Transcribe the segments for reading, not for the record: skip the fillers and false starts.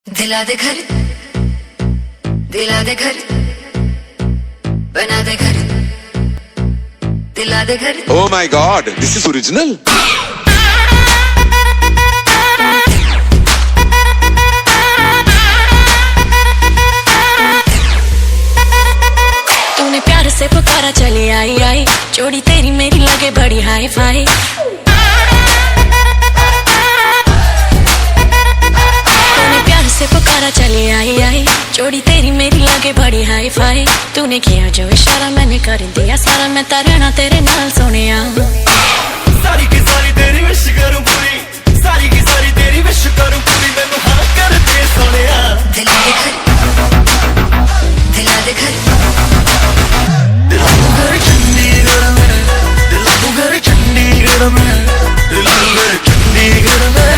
दिला दे घर, दिला दे घर, बना दे घर, दिला दे घर। Oh my God, this is original. तूने प्यार से पुकारा चली आई आई, जोड़ी तेरी मेरी लगे बड़ी हाई फाई। पुकारा चली आई आई, जोड़ी तेरी मेरी लगे बड़ी हाई फाई। तूने किया जो इशारा मैंने कर दिया सारा, मैं रहना तेरे नाल सोनिया। सारी की सारी तेरी विश करूं पूरी, सारी की सारी तेरी विश करूं पूरी, मैनू हाँ कर दे सोनिया। दिला दे घर, दिला दे घर, दिला दू घर चंडीगढ़ में, दिला दू घर चंडीगढ़ में, दिला दू घर चंडीगढ़ में,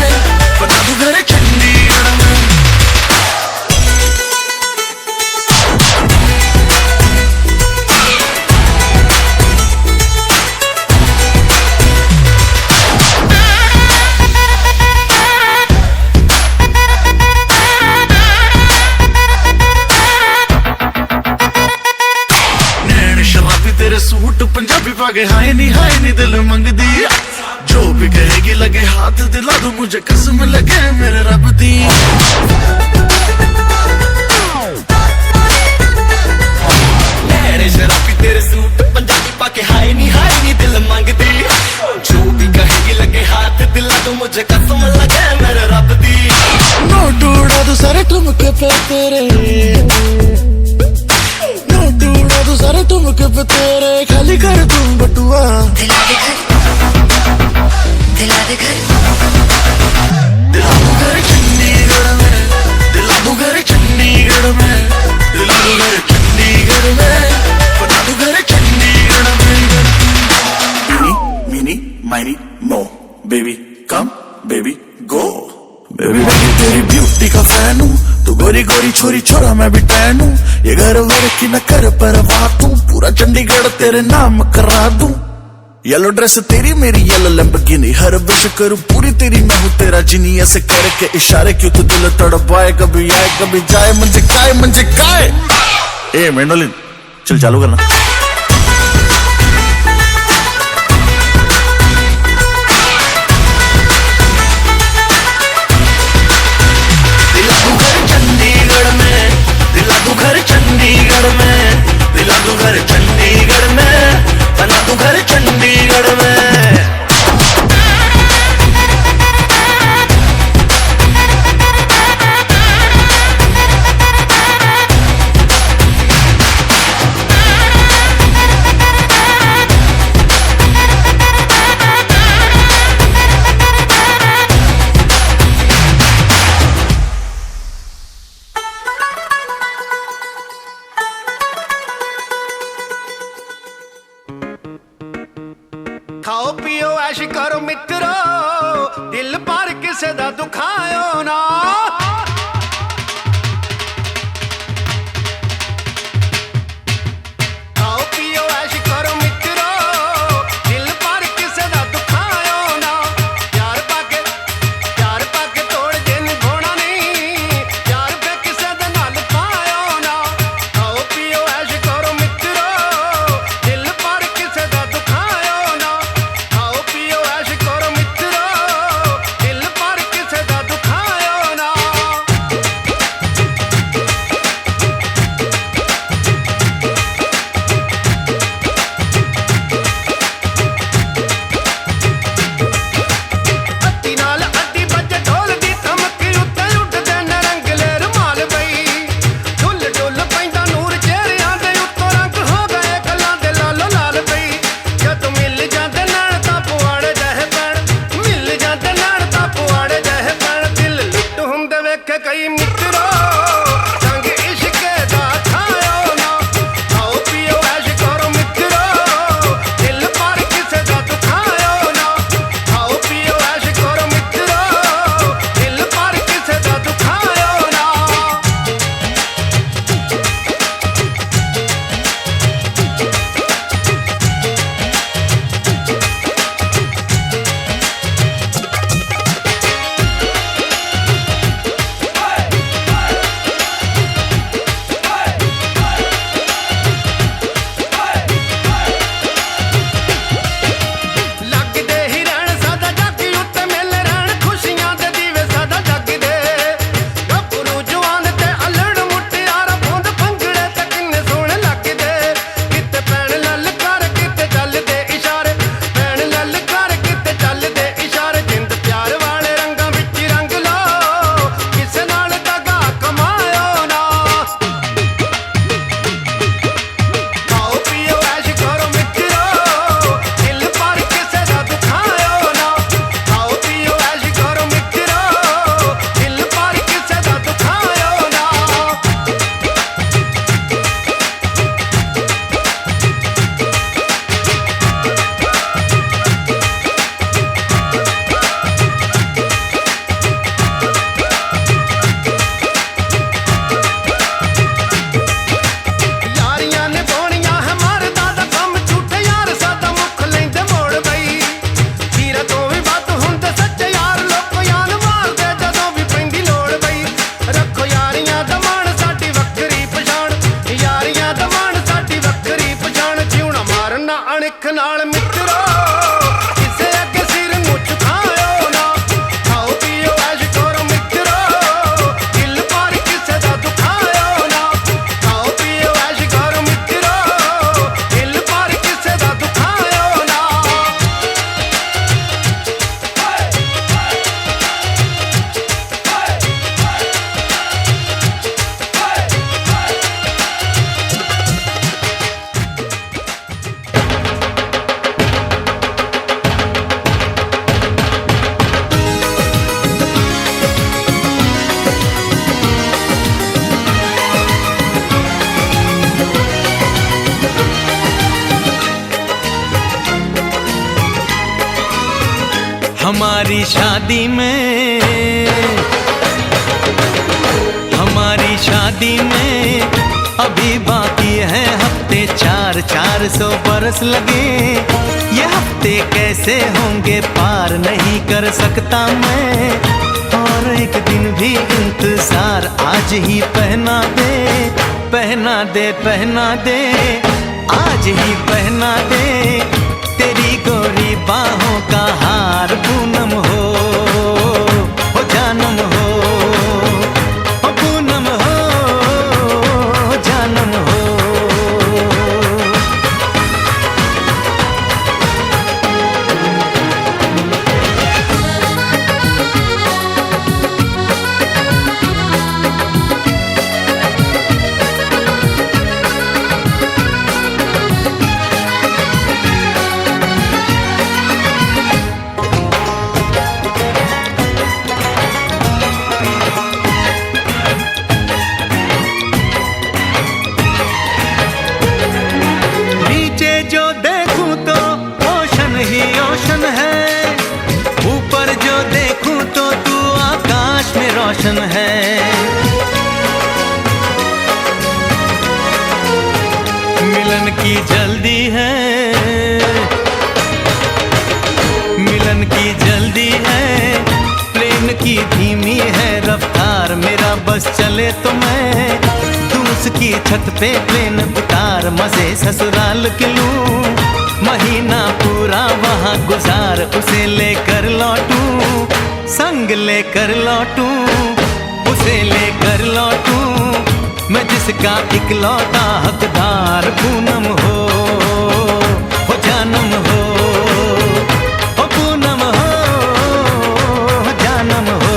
बना दू घर चंडीगढ़ में। तेरे सूट पंजाबी पागे हाय नी दिल मंगदी, जो भी कहेगी लगे हाथ दिला दू मुझे कसम लगे मेरे रब दी। शराबी तेरे सूट पंजाबी पाके हाय नी दिल मंगदी, जो भी कहेगी लगे हाथ दिला दू मुझे कसम लगे मेरे रब दी। नोट उड़ा दू सारे ठुमके पे तेरे, तू सारे तुमके पे तेरे, खाली कर तुम बटुआ। दिला दे घर, दिला दे घर, दिला दू घर चंडीगढ़ में, दिला दू घर चंडीगढ़ में, दिला दू घर चंडीगढ़ में, बना दू घर चंडीगढ़ में। मिनी मिनी माइनी मो, बेबी कम बेबी गो, बेबी बेबी तेरी ब्यूटी का फैन हूँ, तू गोरी गोरी छोरी छोरा मैं भी टैन हूँ। ये घर वर की न कर परवाह, तू पूरा चंडीगढ़ तेरे नाम करा दूं। येलो ड्रेस तेरी मेरी येलो लैम्बोर्गिनी, हर विश करूं पूरी तेरी मैं हूँ तेरा जिनी। ऐसे करके इशारे क्यों तू दिल तड़पाए, कभी आए कभी जाए मंजे काय। ए मेंडोलिन चल चालू करना। चंडीगढ़ में, दिला दू घर चंडीगढ़ में, बना दू घर चंडीगढ़ में। खाओ पियो ऐश करो मित्रो, दिल पर किसे दा दुखायो ना। खाओ पियो ऐश करो मित्रो, दिल पर किसे दा दुखायो ना। प्यार पाके तोड़ के निभाना नहीं, प्यार पे किसे दे नाल पायो ना। खाओ पियो ऐश करो मित्रो, दिल पर किसे दा दुखायो ना। खाओ पियो ऐश करो मित्रो, दिल पर किसे दा दुखायो ना। अद्धी नाल अद्धी बजे ढोल दी धमकी उत्ते उठदे नरंगले रुमाल बई। ढुल ढुल पैंदा नूर चेहरियां दे उत्तों रंग हो गए गल्लां दे लालो लाल बई। जद मिल जांदे नैण तां पुआड़े जह पैण, मिल जांदे नैण तां पुआड़े जह पैण। दिल लुੱਟ हुंदे वेखे कई मित्रो, संग इश्के दा खायो ना। खाओ पियो ऐश करो मित्रो, दिल पर किसे दा दुखायो ना। खाओ पियो ऐश करो मित्रो, दिल पर किसे दा दुखायो ना। लिख नाल मित्रो किसे अगे सिर नूं झुकायो ना खाओ पियो ऐश करो मित्रो दिल पर किसे दा दुखायो ना खाओ पियो ऐश करो मित्रो दिल पर किसे दा दुखायो ना हमारी शादी में अभी बाकी है हफ्ते 400 बरस लगे ये हफ्ते कैसे होंगे पार नहीं कर सकता मैं और एक दिन भी इंतजार आज ही पहना दे पहना दे पहना दे आज ही पहना दे तेरी गोरी बाहों का हार पूनम हो जानम हो पूनम हो जानम हो रोशन है मिलन की जल्दी है मिलन की जल्दी है प्लेन की धीमी है रफ्तार मेरा बस चले तो मैं तू उसकी छत पे प्लेन उतार मजे ससुराल के लूं महीना पूरा वहाँ गुजार उसे लेकर लौटूं संग लेकर लौटूं उसे लेकर लौटूं मैं जिसका इकलौता हकदार पूनम हो जानम हो पूनम हो जानम हो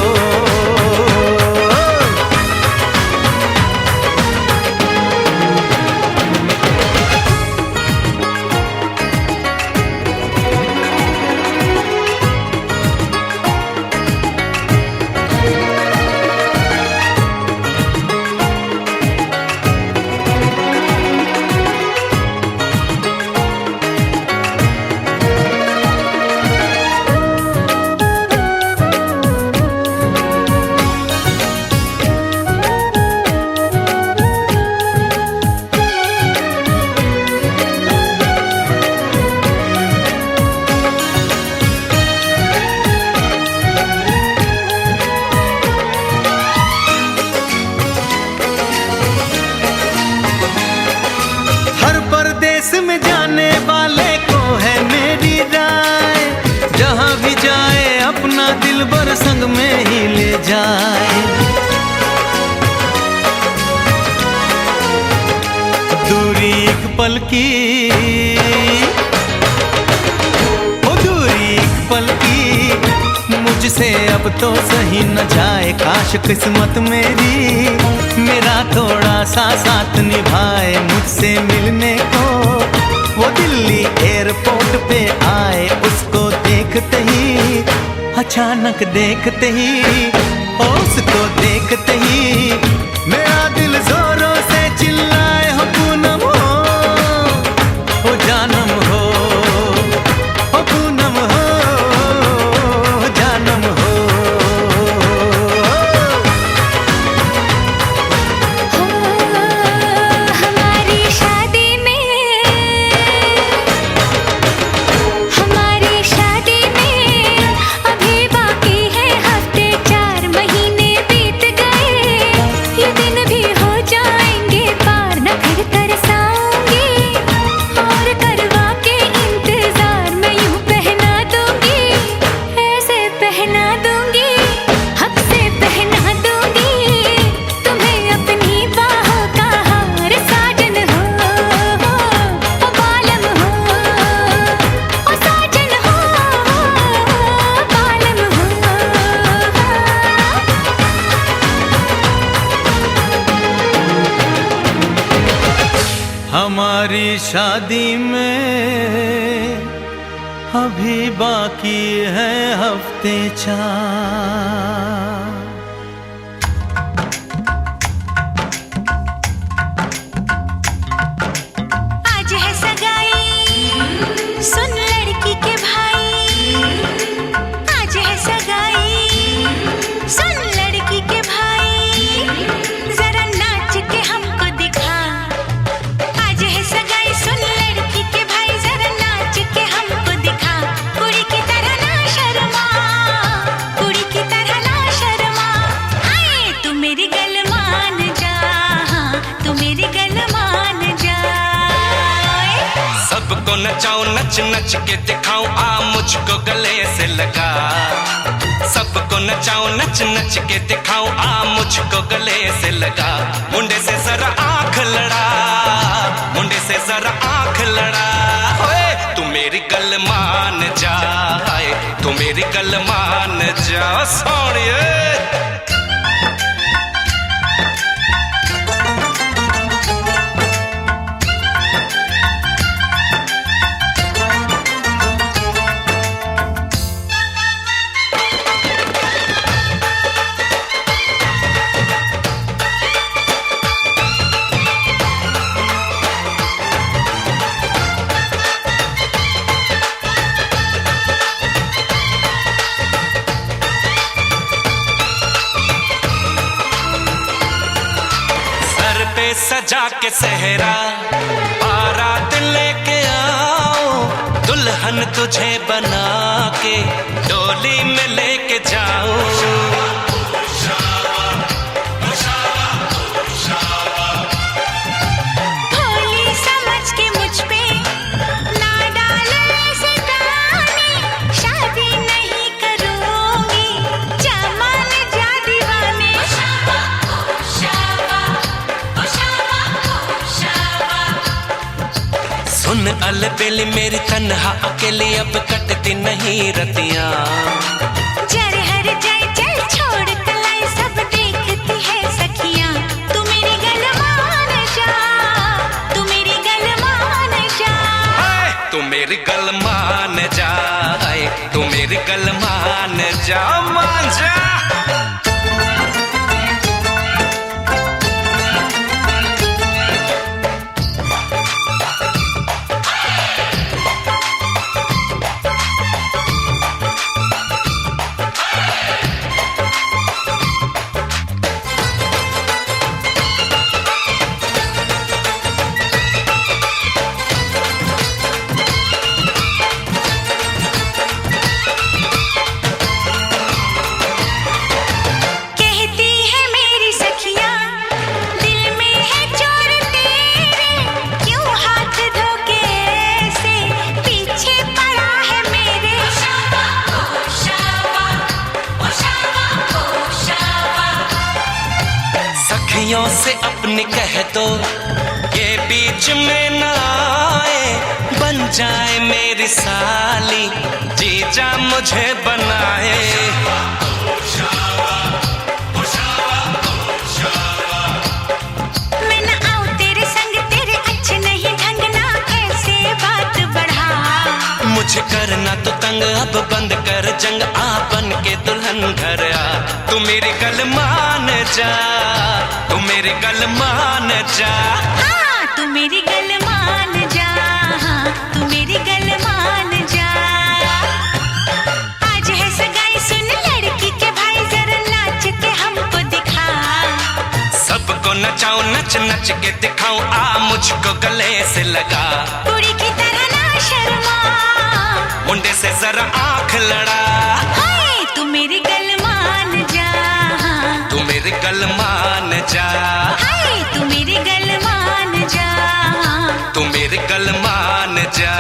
में जाने वाले को है मेरी राय जहां भी जाए अपना दिलबर संग में ही ले जाए दूरी एक पल की दूरी एक पल की मुझसे अब तो सही न जाए काश किस्मत मेरी मेरा थोड़ा सा साथ निभाए मुझसे मिलने को वो दिल्ली एयरपोर्ट पे आए उसको देखते ही अचानक देखते ही उसको देखते ही मेरा दिल जोरों से चिल्लाए हो पूनम हो जानम हो पूनम हो जानम हो हमारी शादी में अभी बाकी है हफ्ते 4 महीने बीत गए हमारी शादी में अभी बाकी है हफ्ते 4। आज है सगाई सुन लड़की के भाई, आज है सगाई सुन लड़की के भाई, जरा नाच के हमको दिखा। आज है सगाई सुन लड़की के भाई, जरा नाच के हमको दिखा। कुड़ी की तरह ना शर्मा, कुड़ी की तरह ना शर्मा। आए तू मेरी गल मान जा, तू मेरी गल मान जा। सबको नचाऊं नच नच के दिखाऊं, आ मुझको गले से लगा। सबको नचाऊं नच नच के दिखाऊं, आ मुझको गले से लगा। मुंडे से जरा आंख लड़ा, मुंडे से जरा आंख लड़ा। ओए तू मेरी गल मान जा, तू मेरी गल मान जा सोनिए। सजा के सहरा बारात लेके आओ, दुल्हन तुझे बना के डोली में लेके जाओ। भोली समझ के मुझ पे ना डालो ऐसे ताने, शादी नहीं करूंगी जा मान जा दीवाने। सुन अलबेली मेरी तन्हा अकेली, अब कटती नहीं रतियां। जर हर जाए चल छोड़ कलाई, सब देखती है सखियां। तू मेरी गल मान जा, तू मेरी गल मान जा। तू मेरी गल मान जा, तू मेरी गल मान जा, मान जा। से अपनी कह दो ये बीच में ना आए, बन जाए मेरी साली जीजा मुझे बनाए। मैं ना आऊं तेरे संग, तेरे अच्छे नहीं ढंग ना ऐसे बात बढ़ा। मुझे करना तो तंग, अब बंद कर जंग, आ बन के दुल्हन घर आ। तू मेरी गल मान जा, तू मेरी गल मान जा। हाँ तू मेरी गल मान जा, हाँ तू मेरी गल मान जा। आज है सगाई सुन लड़की के भाई, जरा नाच के हमको दिखा। सबको नचाऊं नच नच के दिखाऊं, आ मुझको गले से लगा। कुड़ी की तरह ना शर्मा, मुंडे से जरा आंख लड़ा। हाय तू मेरी गल मान जा, तू मेरी गल मान जा। हाय तू मेरी गल मान जा, तू मेरी गल मान जा।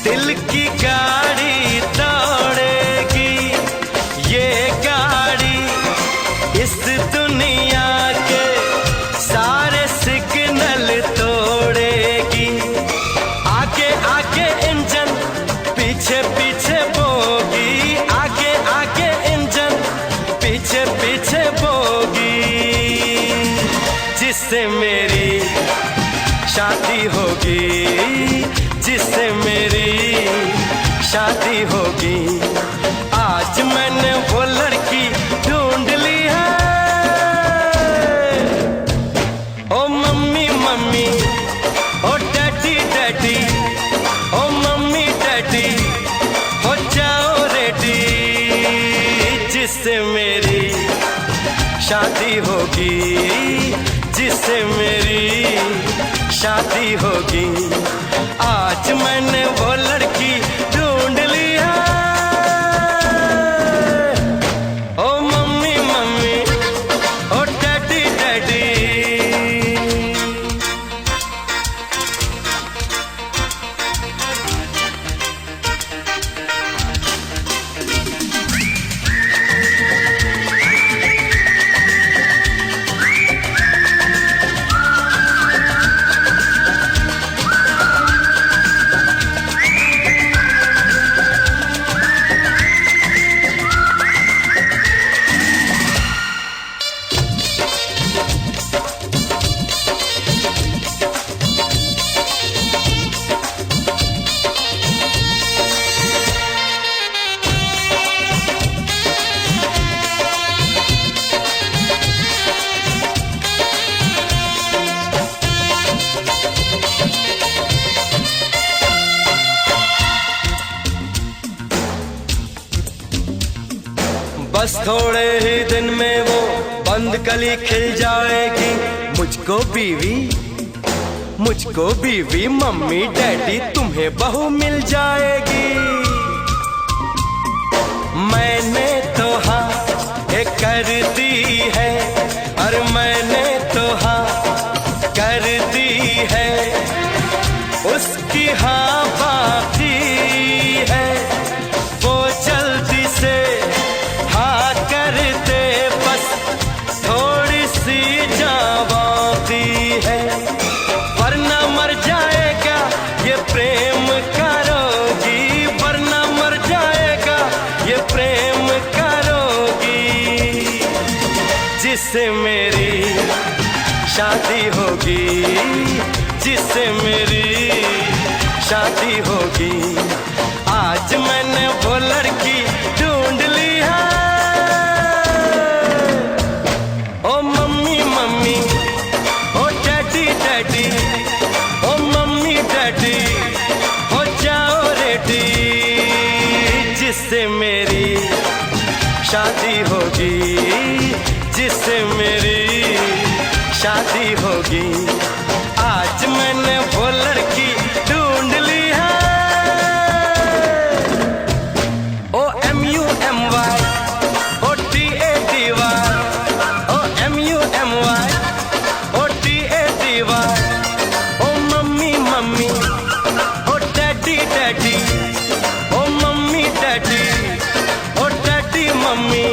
दिल की गाड़ी दौड़ेगी, ये गाड़ी इस दुनिया के सारे सिग्नल तोड़ेगी। आगे आगे इंजन, पीछे पीछे बोगी, आगे आगे इंजन, पीछे पीछे बोगी। जिससे मेरी शादी होगी, जिससे मेरी शादी होगी। आज मैंने वो लड़की ढूंढ ली है। ओ मम्मी मम्मी, ओ डैडी डैडी, ओ मम्मी डैडी, हो जाओ रेडी। जिससे मेरी शादी होगी, जिससे मेरी शादी होगी। आज मैंने वो लड़की ढूंढ ली है। ओ मम्मी मम्मी, ओ डैडी डैडी। बस थोड़े ही दिन में वो बंद कली खिल जाएगी। मुझको बीवी मम्मी डैडी, तुम्हें बहू मिल जाएगी। मैंने तो हाँ कर दी है, और मैंने तो हाँ कर दी है। उसकी हाँ बाकी है, वो जल्दी से हाँ कर दे, बस थोड़ी सी जावाती है। वरना मर जाएगा ये प्रेम करोगी, वरना मर जाएगा ये प्रेम करोगी। जिससे मेरी शादी होगी, जिससे मेरी शादी होगी। आज मैंने वो लड़की ढूंढ ली है। ओ मम्मी मम्मी, ओ डैडी डैडी, ओ मम्मी डैडी, हो जाओ रेडी। जिससे मेरी शादी होगी, जिससे मेरी शादी होगी। आज मैंने वो लड़की ढूंढ ली है। ओ MUMY, ओ DADY, ओ MUMY, ओ DADY, ओ मम्मी मम्मी, ओ डैडी डैडी, ओ मम्मी डैडी, ओ डैडी मम्मी।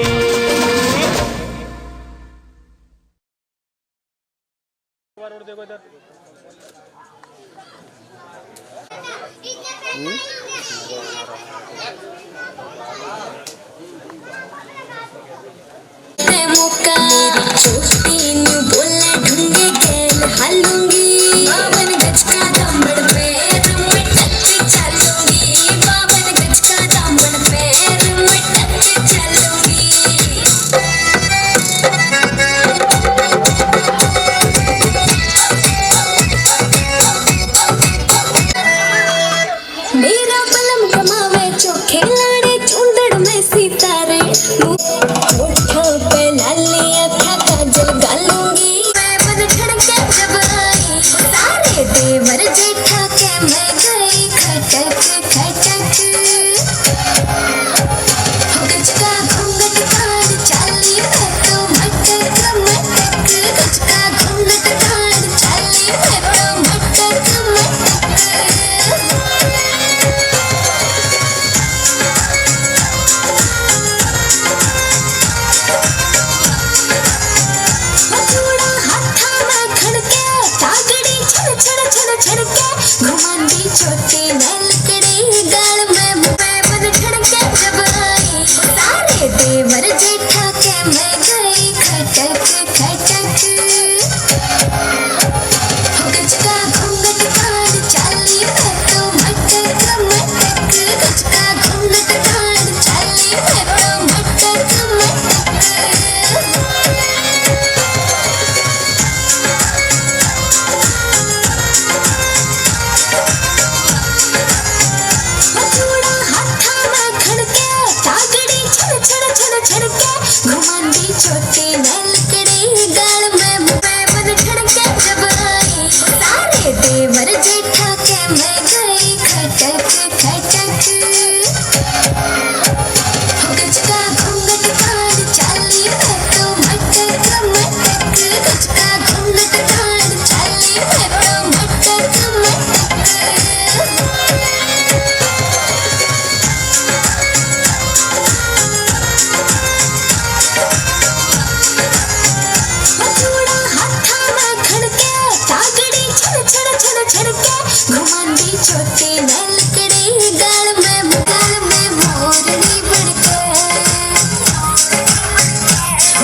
मेरा बलम कमावे चोखे लाड़े चुंदड़ में सितारे होठों पे लाली अखा काजल गालूंगी मैं बन ठड़के जब आई सारे देवर जेठा के मैं गई खटक खटक गजका घूंघट काढ़ चाली मैं तो मटक मटक गजका घूंघट काढ़ चाली मैं तो मटक मटक खटक खटक गज का घूंघट काढ़ चाली मैं तो मटक मटक गज का घूंघट काढ़ चाली मैं तो मटक मटक चूड़ा हाथा में खड़के चागड़ी छड़ छड़ छड़ छड़के घुमांदी छोटी नलकड़ी गाल में मोरनी बड़के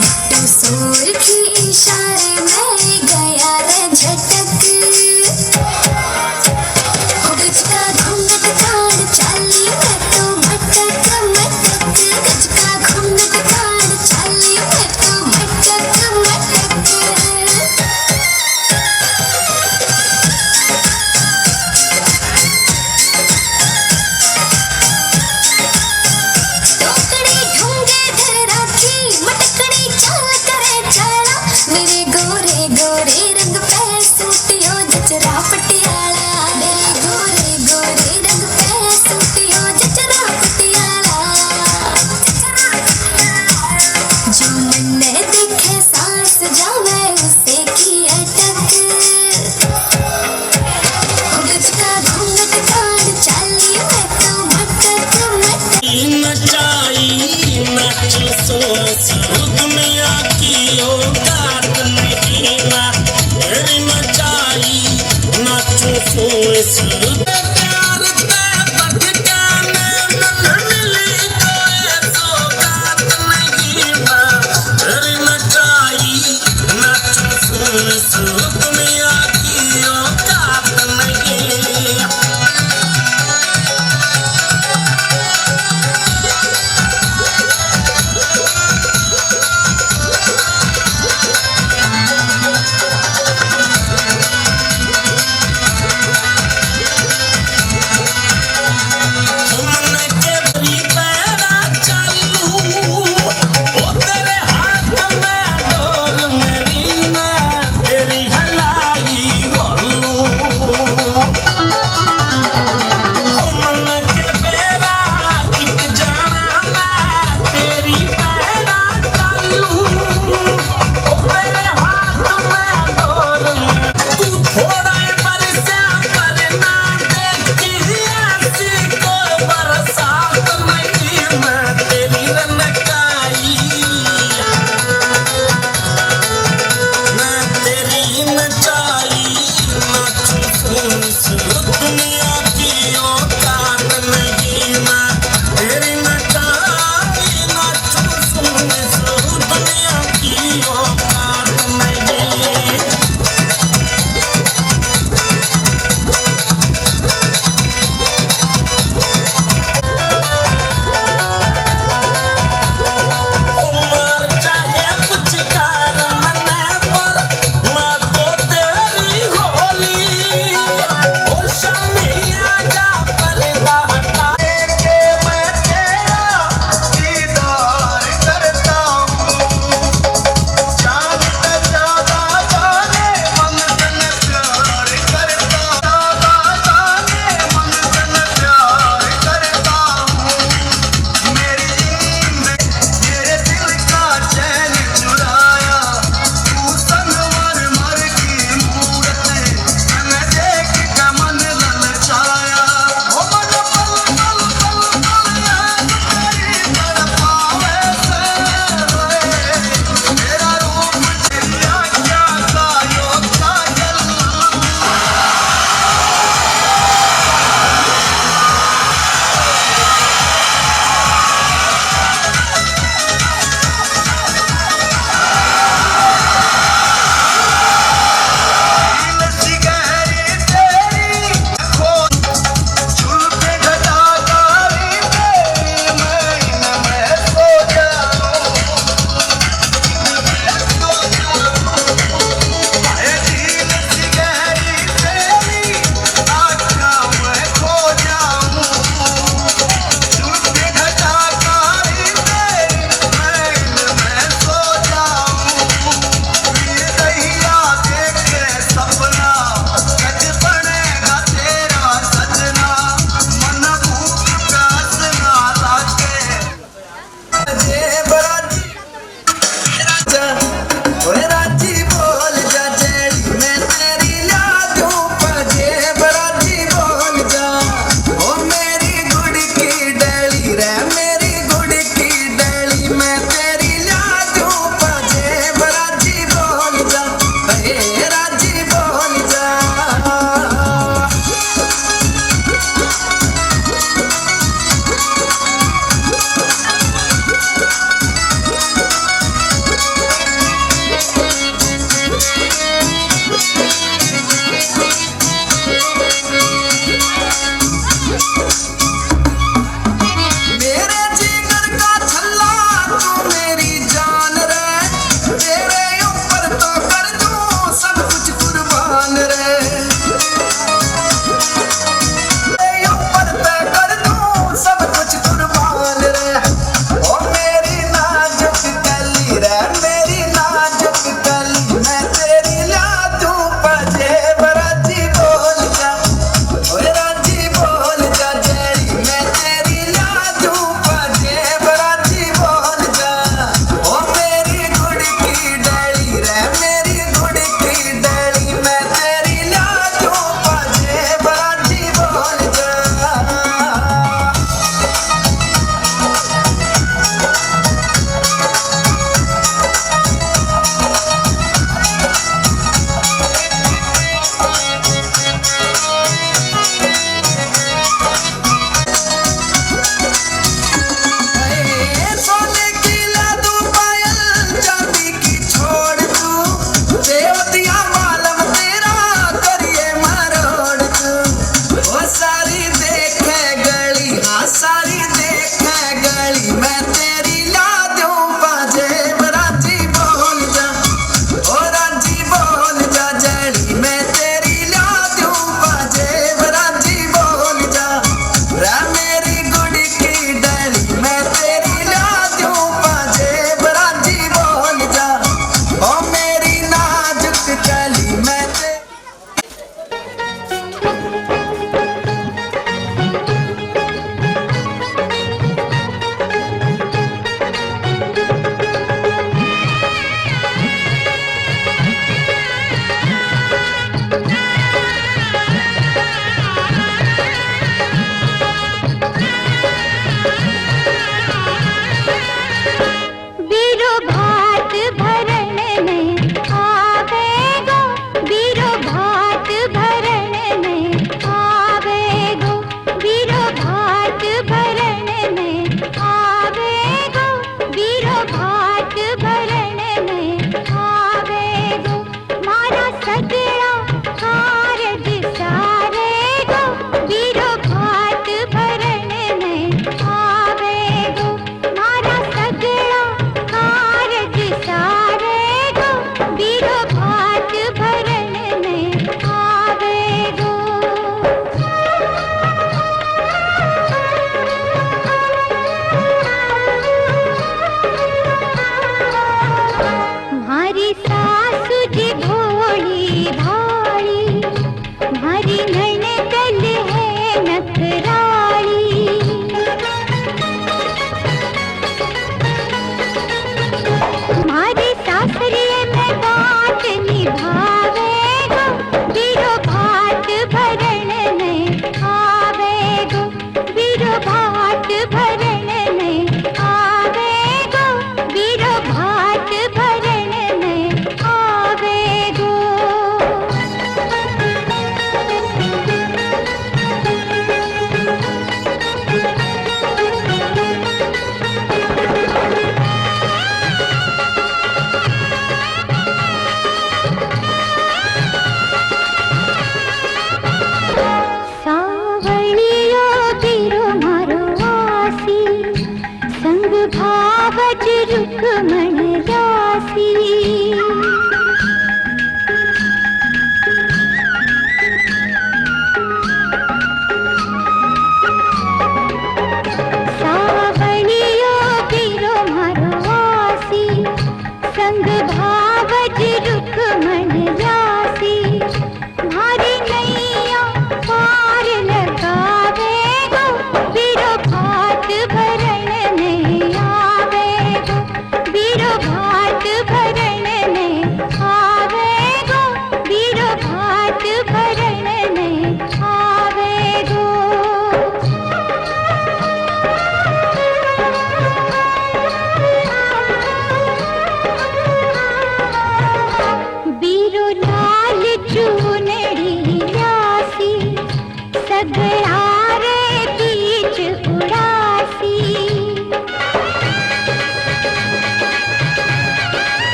बिट्टू सोर की इशारे में गया रे झटक हो गज का घूंघट काढ़ चाली मैं तो मटक मटक गज का घूंघट काढ़ चाली मैं तो मटक मटक टोकरी ढूंढे धर राखी मटकड़ी चाल करे चाला मेरे गोरे गोरे रंग पे सूटियो जचरा पटियाला मेरे गोरे गोरे रंग पे सूटियो जचरा पटियाला जो मन में देखे सांस जावे उसे की अटक गज का घूंघट काढ़ चाली मैं तो मटक मटक नचाई नच सोच दुनिया की औकात नहीं ना मेरी नचाई नच सोच प्यार ते भटकाने न मिली कोई सौगात नहीं ना मेरी नचाई नच सोच दुनिया की औकात नहीं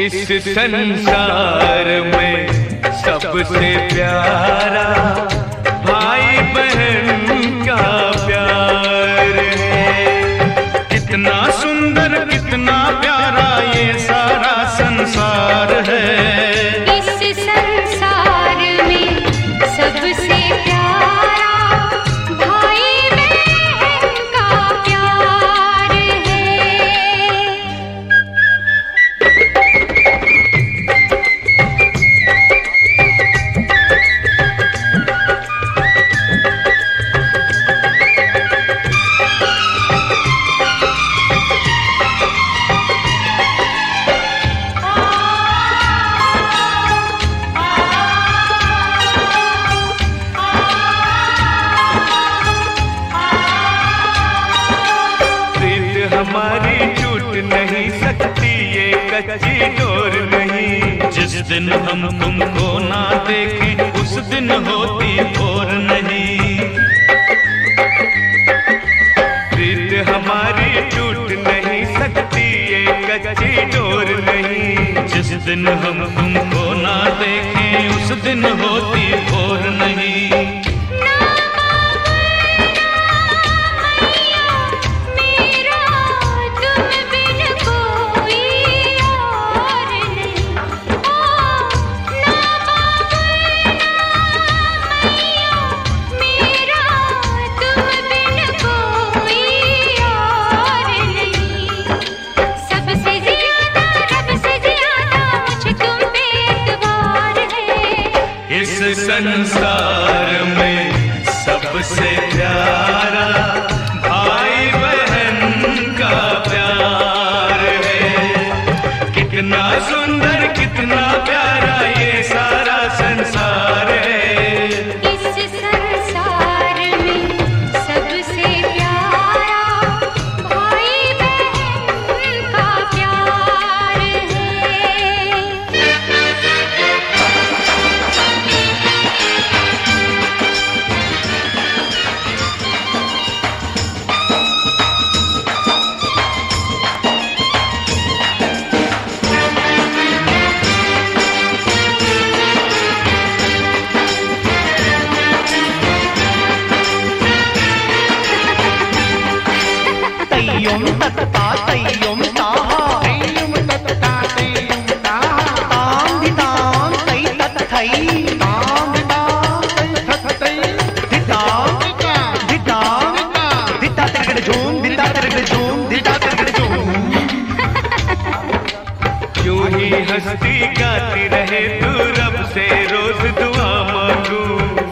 इस संसार में सबसे प्यारा भाई बहन का प्यार है। कितना सुंदर कितना प्यारा ये सारा संसार है। इस संसार में सबसे प्यारा भाई बहन का प्यार है। हमारी छूट नहीं सकती ये कच्ची डोर नहीं। जिस दिन हम तुमको ना देखें उस दिन होती भोर नहीं। प्रीत हमारी छूट नहीं सकती ये कच्ची डोर नहीं। जिस दिन हम तुमको ना देखें उस दिन होती भोर नहीं। इस संसार में सबसे प्यारा भाई बहन का प्यार है। कितना सुंदर कितना प्यारा ये सारा संसार है। इस संसार में सबसे प्यारा भाई बहन का प्यार है। तय्युम तत्ता तय्युम ताहा तैय्युम तत्ता तैय्युम ताहा ताम धिताम तै तत्थै ताम ताम तै तत्तै धिताम धिताम धिता तिरगड़ झूम धिता तिरगड़ झूम धिता तिरगड़ झूम। यूं ही हंसती गाती रहे तू रब से रोज दुआ मांगू।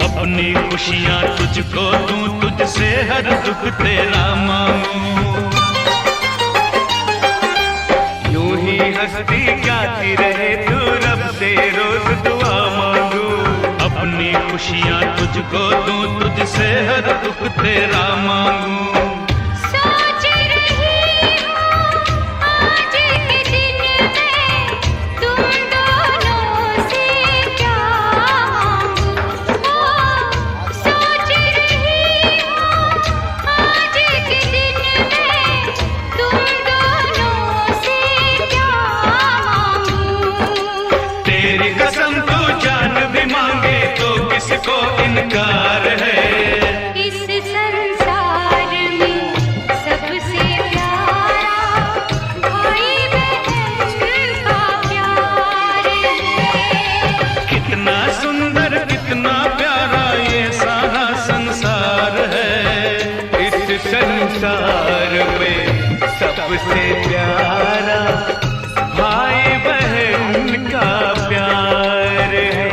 अपनी खुशियाँ तुझको दूं तुझसे हर दुख तेरा मांगू। यूं ही हंसती गाती रहे तू रब से रोज दुआ मांगू। अपनी खुशियाँ तुझको दूं तुझसे हर दुख तेरा मांगू। सोच रही हूँ आज के दिन में तुम दोनों से क्या मांगूं। सोच रही हूँ आज के दिन में तुम दोनों से क्या मांगूं। तेरी कसम तू जान भी मांगे तो किसको इनकार है। इस संसार में सबसे प्यारा भाई बहन का प्यार है। कितना सुंदर कितना प्यारा ये सारा संसार है। इस संसार में सबसे प्यारा भाई बहन का प्यार है।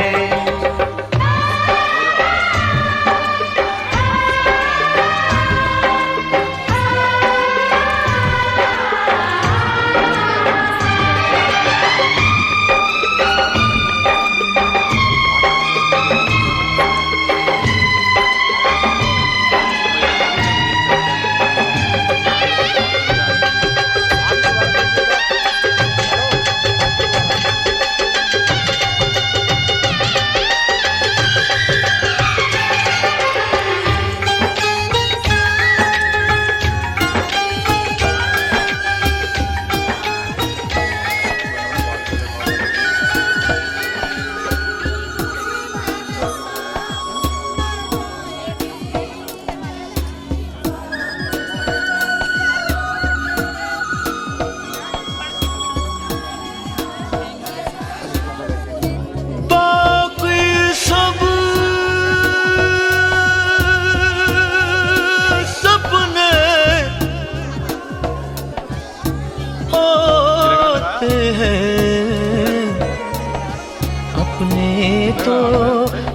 तो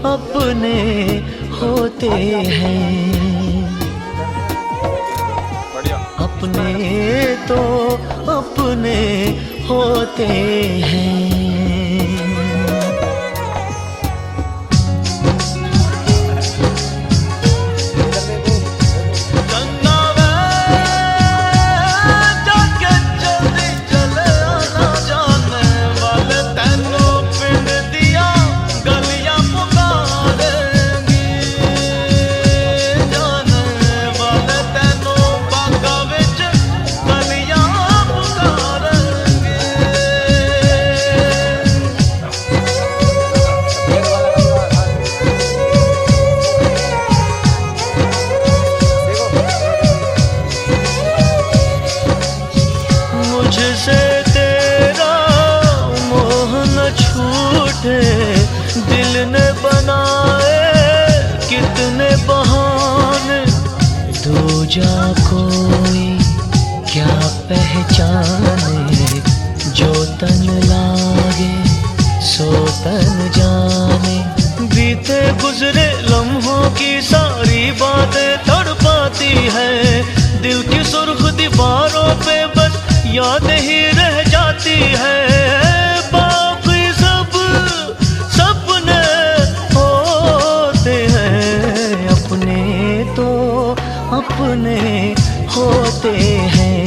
अपने होते हैं, अपने तो अपने होते हैं। मुझसे तेरा मोह न छूटे, दिल ने बनाए कितने बहाने, दूजा कोई क्या पहचाने, जो तन लागे सो तन जाने। बीते गुजरे लम्हों की सारी बातें तड़पाती है, दिल की सुर्ख दीवारों पे बस याद ही रह जाती है। बाकी सब सपने होते हैं, अपने तो अपने होते हैं।